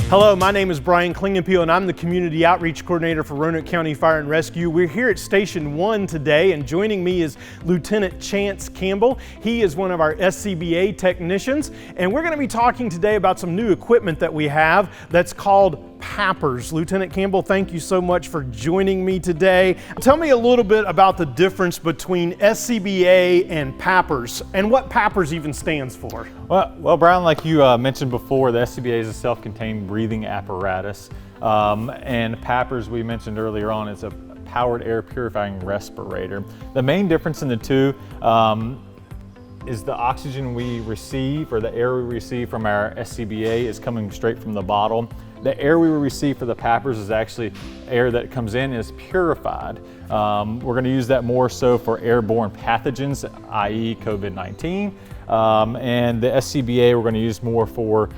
Hello, my name is Brian Klingenpeel and I'm the Community Outreach Coordinator for Roanoke County Fire and Rescue. We're here at Station 1 today, and joining me is Lieutenant Chance Campbell. He is one of our SCBA technicians, and we're going to be talking today about some new equipment that we have that's called PAPRs. Lieutenant Campbell, thank you so much for joining me today. Tell me a little bit about the difference between SCBA and PAPRs, and what PAPRs even stands for. Well, Brian, like you mentioned before, the SCBA is a self-contained breathing apparatus, and PAPRs, we mentioned earlier on, is a powered air purifying respirator. The main difference in the two is the oxygen we receive, or the air we receive from our SCBA, is coming straight from the bottle. The air we receive for the PAPRs is actually air that comes in and is purified. We're going to use that more so for airborne pathogens, i.e. COVID-19. And the SCBA we're going to use more for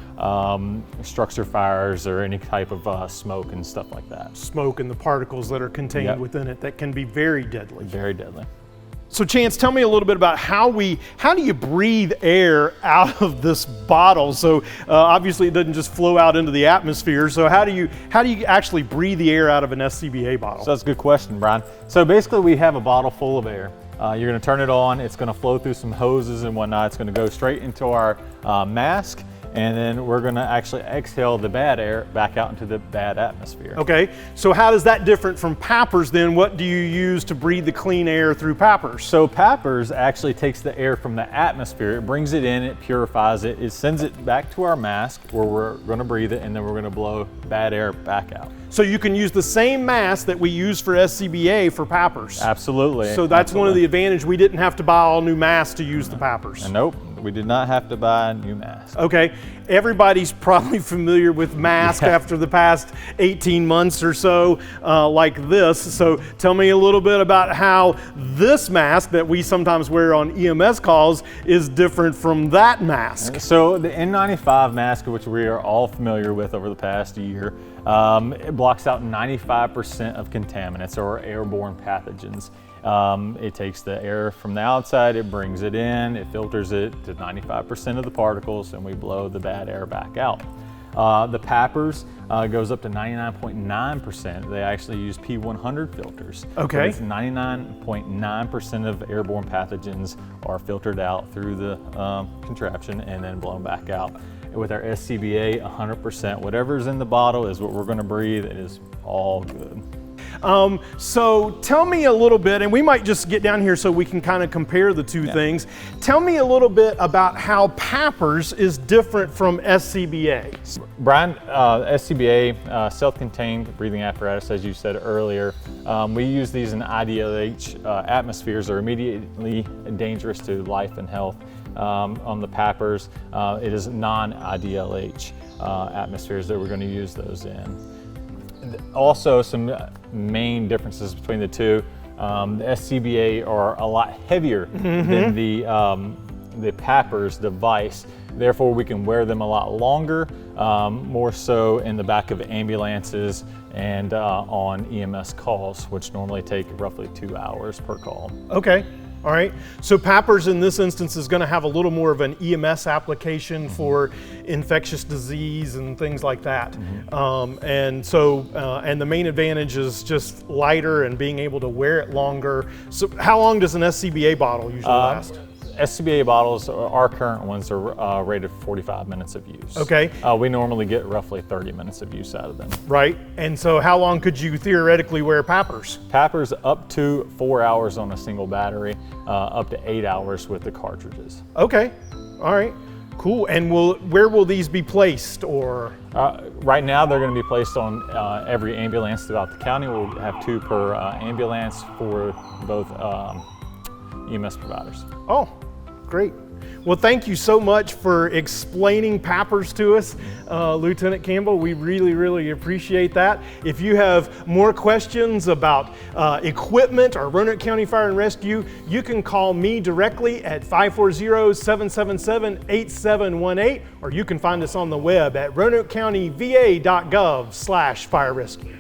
structure fires or any type of smoke and stuff like that. Smoke and the particles that are contained within it that can be very deadly. Very deadly. So Chance, tell me a little bit about how do you breathe air out of this bottle? So obviously it doesn't just flow out into the atmosphere. So how do you actually breathe the air out of an SCBA bottle? So that's a good question, Brian. So basically we have a bottle full of air. You're going to turn it on. It's going to flow through some hoses and whatnot. It's going to go straight into our mask. And then we're going to actually exhale the bad air back out into the bad atmosphere. Okay, so how does that different from PAPRs then? What do you use to breathe the clean air through PAPRs? So PAPRs actually takes the air from the atmosphere, it brings it in, it purifies it, it sends it back to our mask where we're going to breathe it, and then we're going to blow bad air back out. So you can use the same mask that we use for SCBA for PAPRs? Absolutely. So that's one of the advantages. We didn't have to buy all new masks to use the PAPRs? Nope. We did not have to buy a new mask. Okay, everybody's probably familiar with masks after the past 18 months or so like this. So tell me a little bit about how this mask that we sometimes wear on EMS calls is different from that mask. So the N95 mask, which we are all familiar with over the past year, it blocks out 95% of contaminants or airborne pathogens. It takes the air from the outside, it brings it in, it filters it to 95% of the particles, and we blow the bad air back out. The PAPRs goes up to 99.9%. They actually use P100 filters. Okay. So 99.9% of airborne pathogens are filtered out through the contraption and then blown back out. With our SCBA, 100%. Whatever's in the bottle is what we're going to breathe. It is all good. So tell me a little bit, and we might just get down here so we can kind of compare the two things. Tell me a little bit about how PAPRs is different from SCBA. Brian, SCBA, self-contained breathing apparatus, as you said earlier, we use these in IDLH atmospheres that are immediately dangerous to life and health. On the PAPRs, it is non-IDLH atmospheres that we're going to use those in. Also, some main differences between the two. The SCBA are a lot heavier than the PAPRs device. Therefore, we can wear them a lot longer, more so in the back of ambulances and on EMS calls, which normally take roughly 2 hours per call. Okay. All right, so PAPRs in this instance is going to have a little more of an EMS application for infectious disease and things like that. And the main advantage is just lighter and being able to wear it longer. So how long does an SCBA bottle usually last? SCBA bottles, our current ones, are rated for 45 minutes of use. Okay. We normally get roughly 30 minutes of use out of them. Right, and so how long could you theoretically wear PAPRs? PAPRs up to 4 hours on a single battery, up to 8 hours with the cartridges. Okay, all right, cool. And where will these be placed, or? Right now they're going to be placed on every ambulance throughout the county. We'll have 2 per ambulance for both EMS providers. Oh, great. Well, thank you so much for explaining PAPRs to us, Lieutenant Campbell. We really, really appreciate that. If you have more questions about equipment or Roanoke County Fire and Rescue, you can call me directly at 540-777-8718, or you can find us on the web at roanokecountyva.gov/firerescue.